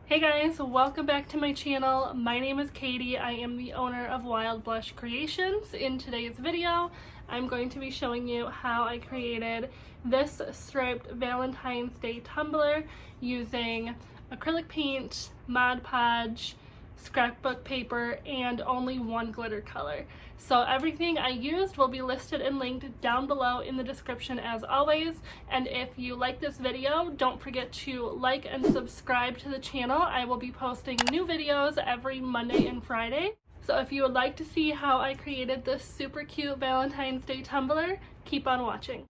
Hey guys, welcome back to my channel. My name is Katie. I am the owner of Wild Blush Creations. In today's video, I'm going to be showing you how I created this striped Valentine's Day tumbler using acrylic paint, Mod Podge, scrapbook paper, and only one glitter color. So everything I used will be listed and linked down below in the description as always. And if you like this video, don't forget to like and subscribe to the channel. I will be posting new videos every Monday and Friday. So if you would like to see how I created this super cute Valentine's Day tumbler, keep on watching.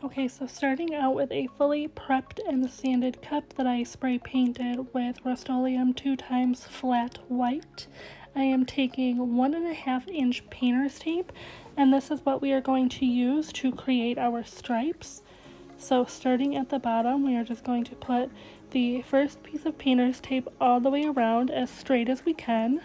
Okay, so starting out with a fully prepped and sanded cup that I spray painted with Rustoleum 2x flat white, I am taking 1.5 inch painter's tape, and this is what we are going to use to create our stripes. So starting at the bottom, we are just going to put the first piece of painter's tape all the way around as straight as we can.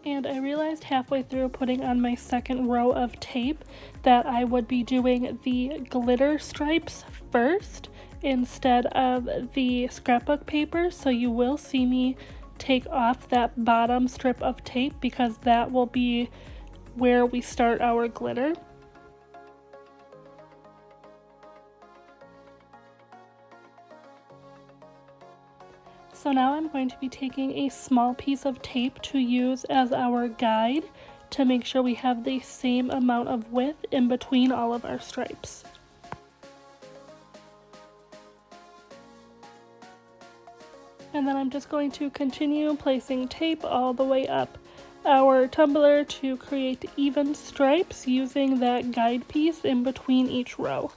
And I realized halfway through putting on my second row of tape that I would be doing the glitter stripes first instead of the scrapbook paper, so you will see me take off that bottom strip of tape because that will be where we start our glitter. So now I'm going to be taking a small piece of tape to use as our guide to make sure we have the same amount of width in between all of our stripes. And then I'm just going to continue placing tape all the way up our tumbler to create even stripes using that guide piece in between each row.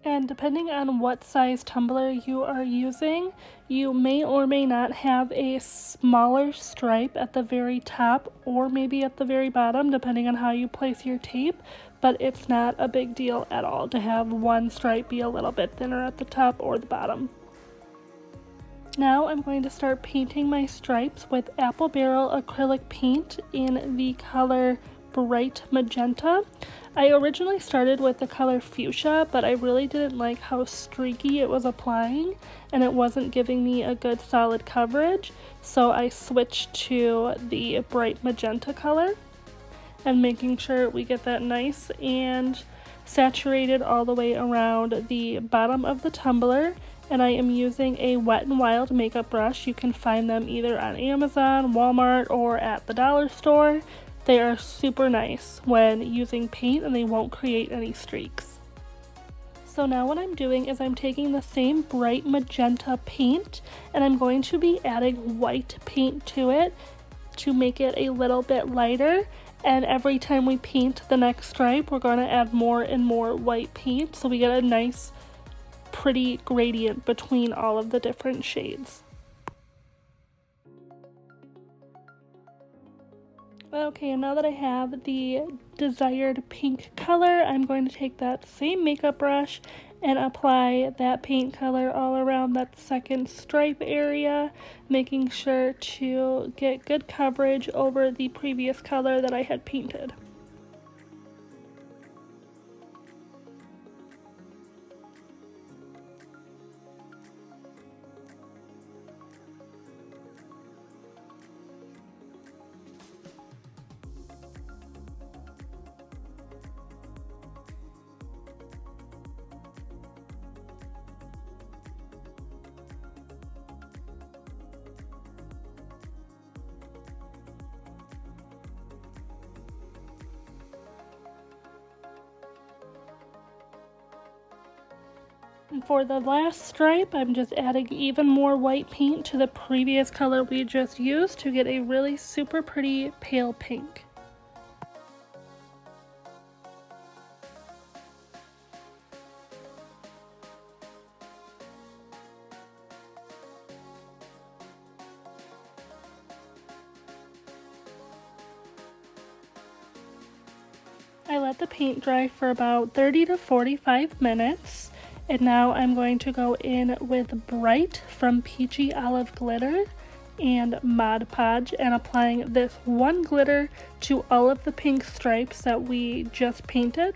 And depending on what size tumbler you are using, you may or may not have a smaller stripe at the very top or maybe at the very bottom, depending on how you place your tape, but it's not a big deal at all to have one stripe be a little bit thinner at the top or the bottom. Now I'm going to start painting my stripes with Apple Barrel acrylic paint in the color Bright Magenta. I originally started with the color Fuchsia, but I really didn't like how streaky it was applying and it wasn't giving me a good solid coverage, so I switched to the Bright Magenta color and making sure we get that nice and saturated all the way around the bottom of the tumbler. And I am using a Wet n Wild makeup brush. You can find them either on Amazon, Walmart, or at the dollar store. They are super nice when using paint and they won't create any streaks. So now what I'm doing is I'm taking the same Bright Magenta paint and I'm going to be adding white paint to it to make it a little bit lighter. And every time we paint the next stripe, we're going to add more and more white paint so we get a nice pretty gradient between all of the different shades. Okay, and now that I have the desired pink color, I'm going to take that same makeup brush and apply that paint color all around that second stripe area, making sure to get good coverage over the previous color that I had painted. And for the last stripe, I'm just adding even more white paint to the previous color we just used to get a really super pretty pale pink. I let the paint dry for about 30 to 45 minutes, and now I'm going to go in with Bright from Peachy Olive Glitter and Mod Podge and applying this one glitter to all of the pink stripes that we just painted.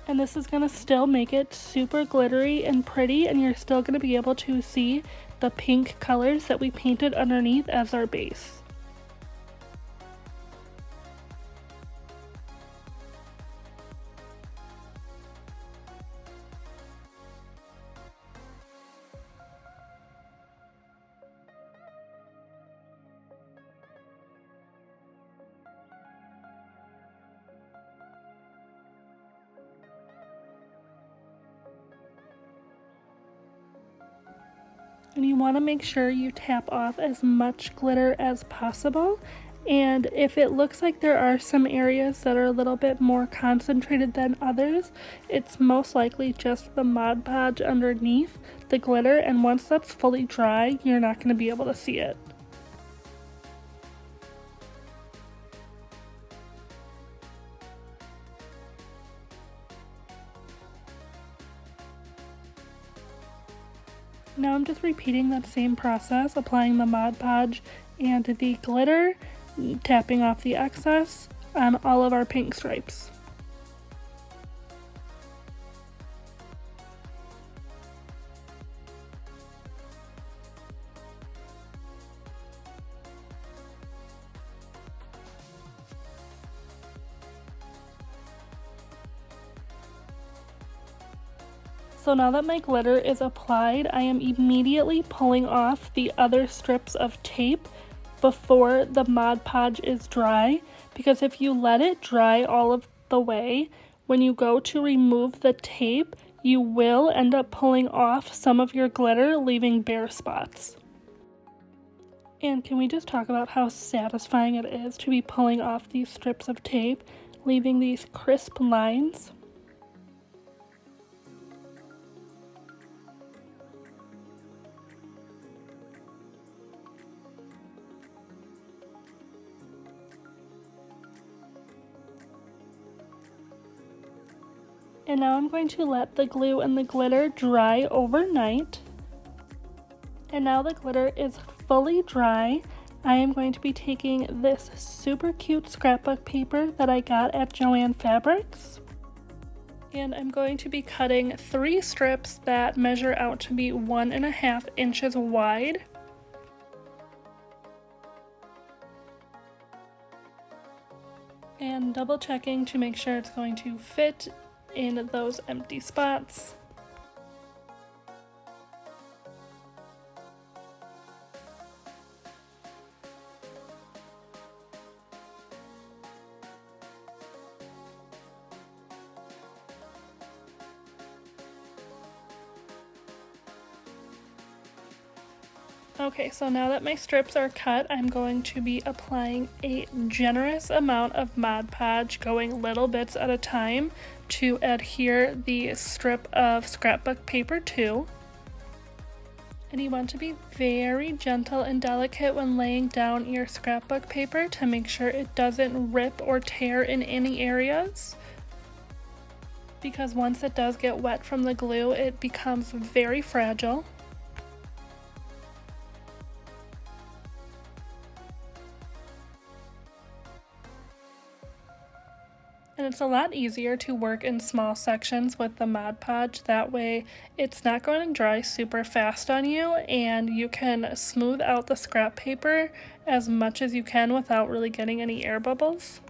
And this is going to still make it super glittery and pretty, and you're still going to be able to see the pink colors that we painted underneath as our base. And you want to make sure you tap off as much glitter as possible. And if it looks like there are some areas that are a little bit more concentrated than others, it's most likely just the Mod Podge underneath the glitter, and once that's fully dry, you're not going to be able to see it. Now I'm just repeating that same process, applying the Mod Podge and the glitter, tapping off the excess on all of our pink stripes. So now that my glitter is applied, I am immediately pulling off the other strips of tape before the Mod Podge is dry, because if you let it dry all of the way, when you go to remove the tape, you will end up pulling off some of your glitter, leaving bare spots. And can we just talk about how satisfying it is to be pulling off these strips of tape, leaving these crisp lines? And now I'm going to let the glue and the glitter dry overnight. And now the glitter is fully dry. I am going to be taking this super cute scrapbook paper that I got at Joann Fabrics. And I'm going to be cutting 3 strips that measure out to be 1.5 inches wide. And double checking to make sure it's going to fit in those empty spots. Okay, so now that my strips are cut, I'm going to be applying a generous amount of Mod Podge, going little bits at a time to adhere the strip of scrapbook paper to. And you want to be very gentle and delicate when laying down your scrapbook paper to make sure it doesn't rip or tear in any areas, because once it does get wet from the glue, it becomes very fragile. And it's a lot easier to work in small sections with the Mod Podge. That way it's not going to dry super fast on you, and you can smooth out the scrap paper as much as you can without really getting any air bubbles.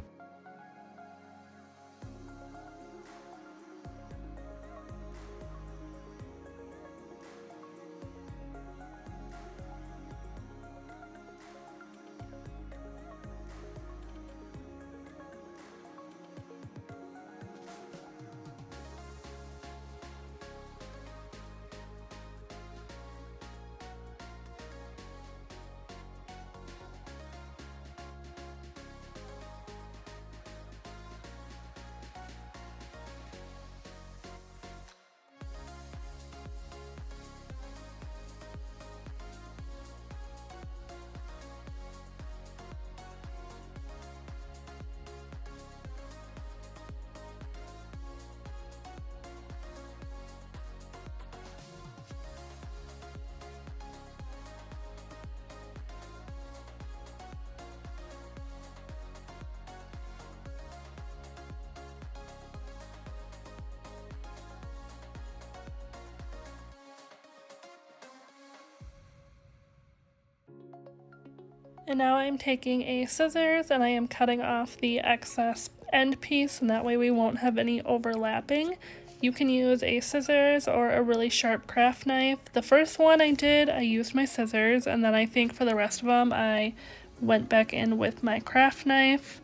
And now I'm taking a scissors and I am cutting off the excess end piece, and that way we won't have any overlapping. You can use a scissors or a really sharp craft knife. The first one I did, I used my scissors, and then I think for the rest of them I went back in with my craft knife.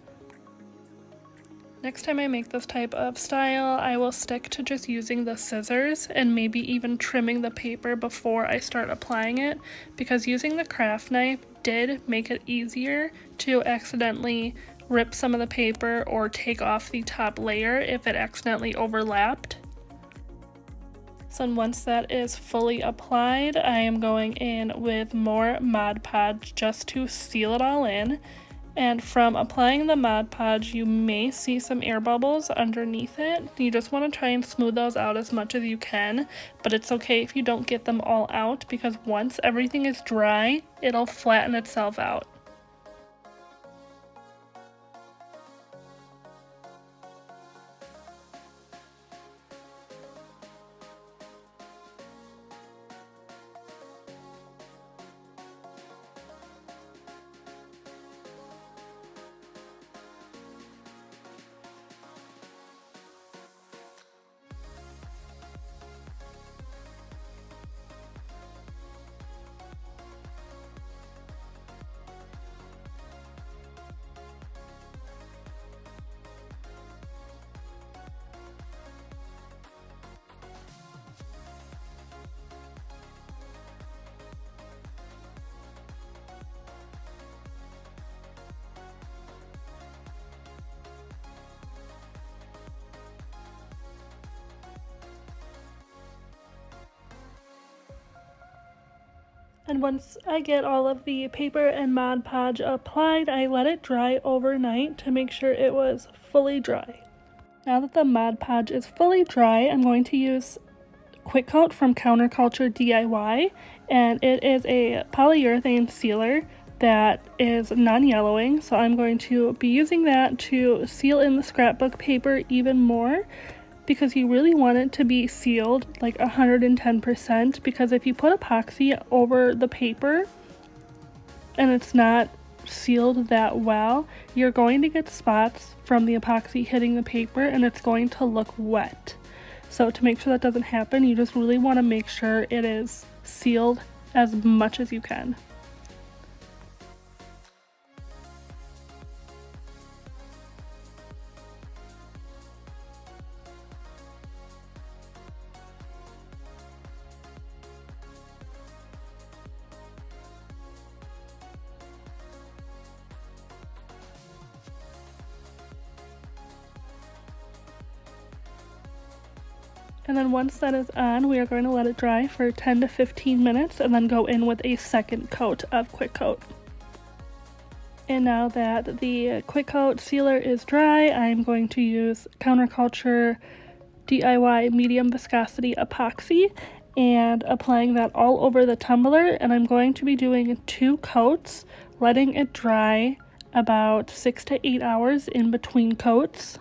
Next time I make this type of style, I will stick to just using the scissors and maybe even trimming the paper before I start applying it, because using the craft knife did make it easier to accidentally rip some of the paper or take off the top layer if it accidentally overlapped. So once that is fully applied, I am going in with more Mod Podge just to seal it all in. And from applying the Mod Podge, you may see some air bubbles underneath it. You just want to try and smooth those out as much as you can, but it's okay if you don't get them all out, because once everything is dry, it'll flatten itself out. And once I get all of the paper and Mod Podge applied, I let it dry overnight to make sure it was fully dry. Now that the Mod Podge is fully dry, I'm going to use Quick Coat from Counterculture DIY, and it is a polyurethane sealer that is non-yellowing, so I'm going to be using that to seal in the scrapbook paper even more, because you really want it to be sealed like 110%, because if you put epoxy over the paper and it's not sealed that well, you're going to get spots from the epoxy hitting the paper and it's going to look wet. So to make sure that doesn't happen, you just really want to make sure it is sealed as much as you can. And then once that is on, we are going to let it dry for 10 to 15 minutes and then go in with a second coat of Quick Coat. And now that the Quick Coat sealer is dry, I'm going to use Counterculture DIY medium viscosity epoxy and applying that all over the tumbler. And I'm going to be doing 2 coats, letting it dry about 6 to 8 hours in between coats.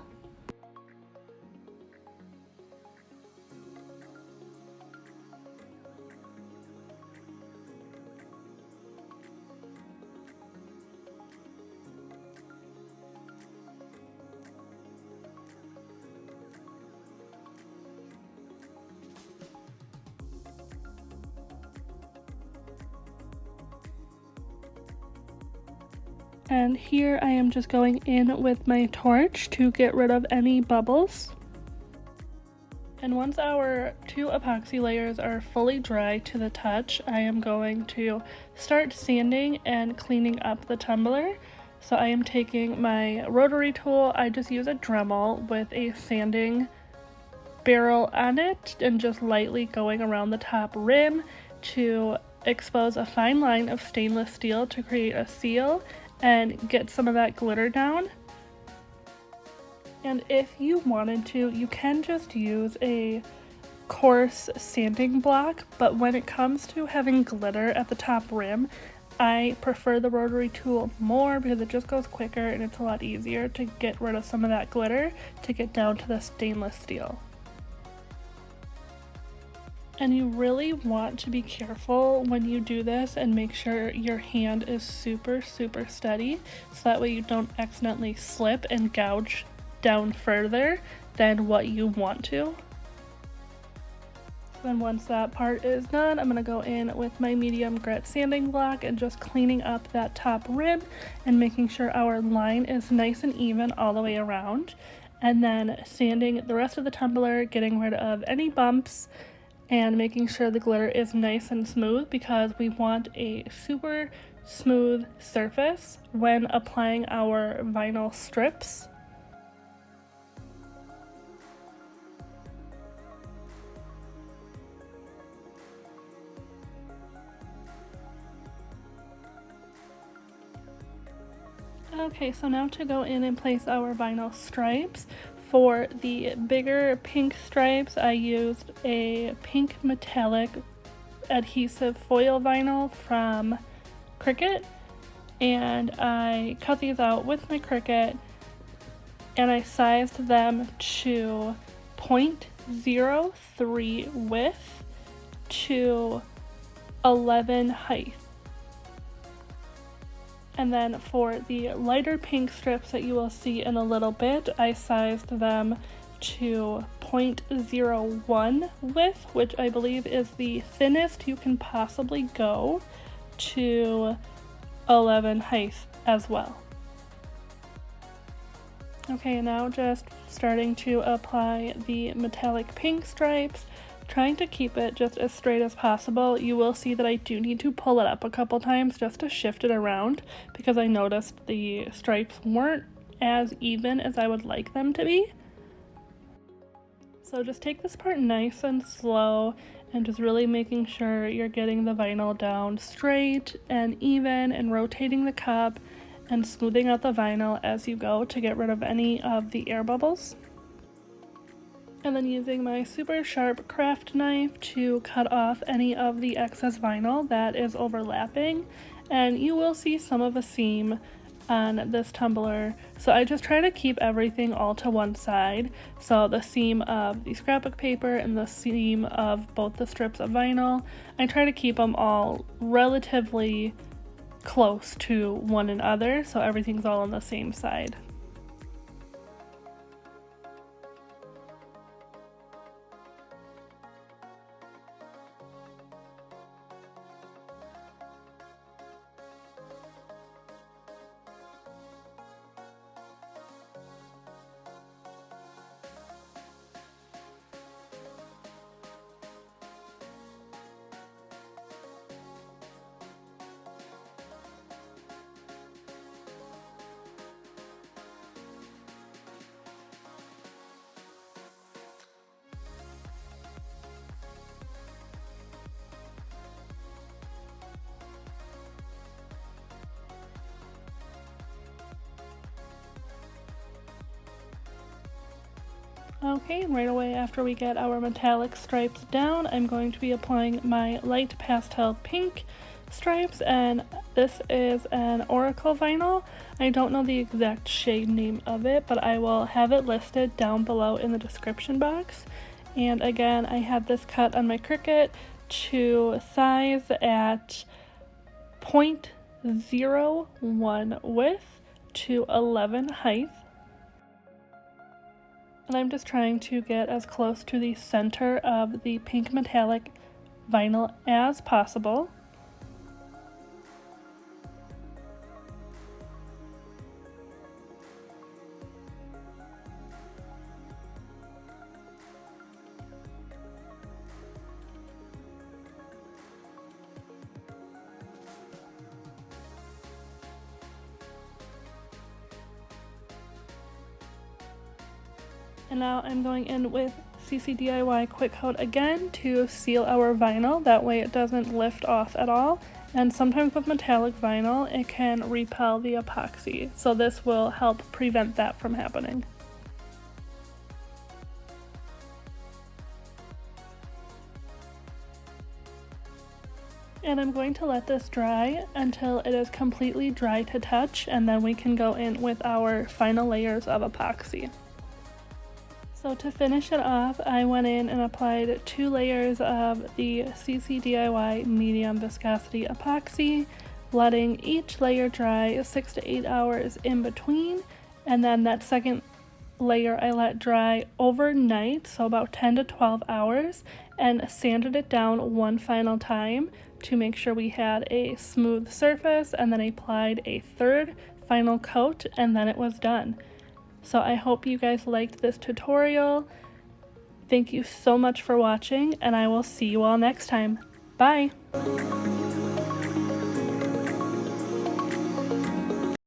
And here I am just going in with my torch to get rid of any bubbles. And once our 2 epoxy layers are fully dry to the touch, I am going to start sanding and cleaning up the tumbler. So I am taking my rotary tool. I just use a Dremel with a sanding barrel on it and just lightly going around the top rim to expose a fine line of stainless steel to create a seal and get some of that glitter down. And if you wanted to, you can just use a coarse sanding block, but when it comes to having glitter at the top rim, I prefer the rotary tool more because it just goes quicker and it's a lot easier to get rid of some of that glitter to get down to the stainless steel. And you really want to be careful when you do this and make sure your hand is super steady, so that way you don't accidentally slip and gouge down further than what you want to. Then once that part is done, I'm going to go in with my medium grit sanding block and just cleaning up that top rib and making sure our line is nice and even all the way around. And then sanding the rest of the tumbler, getting rid of any bumps and making sure the glitter is nice and smooth, because we want a super smooth surface when applying our vinyl strips. Okay, so now to go in and place our vinyl stripes. For the bigger pink stripes, I used a pink metallic adhesive foil vinyl from Cricut, and I cut these out with my Cricut, and I sized them to 0.03 width to 11 height. And then for the lighter pink strips that you will see in a little bit, I sized them to 0.01 width, which I believe is the thinnest you can possibly go, to 11 height as well. Okay, now just starting to apply the metallic pink stripes, trying to keep it just as straight as possible. You will see that I do need to pull it up a couple times just to shift it around, because I noticed the stripes weren't as even as I would like them to be. So just take this part nice and slow and just really making sure you're getting the vinyl down straight and even, and rotating the cup and smoothing out the vinyl as you go to get rid of any of the air bubbles. And then using my super sharp craft knife to cut off any of the excess vinyl that is overlapping. And you will see some of a seam on this tumbler, so I just try to keep everything all to one side. So the seam of the scrapbook paper and the seam of both the strips of vinyl, I try to keep them all relatively close to one another, so everything's all on the same side. Okay, right away after we get our metallic stripes down, I'm going to be applying my light pastel pink stripes, and this is an Oracle vinyl. I don't know the exact shade name of it, but I will have it listed down below in the description box. And again, I had this cut on my Cricut to size at 0.01 width to 11 height. And I'm just trying to get as close to the center of the pink metallic vinyl as possible. And now I'm going in with CC DIY Quick Coat again to seal our vinyl. That way it doesn't lift off at all. And sometimes with metallic vinyl, it can repel the epoxy. So this will help prevent that from happening. And I'm going to let this dry until it is completely dry to touch, and then we can go in with our final layers of epoxy. So to finish it off, I went in and applied 2 layers of the CC DIY medium viscosity epoxy, letting each layer dry 6 to 8 hours in between, and then that second layer I let dry overnight, so about 10 to 12 hours, and sanded it down one final time to make sure we had a smooth surface, and then I applied a third final coat, and then it was done. So I hope you guys liked this tutorial. Thank you so much for watching, and I will see you all next time. Bye!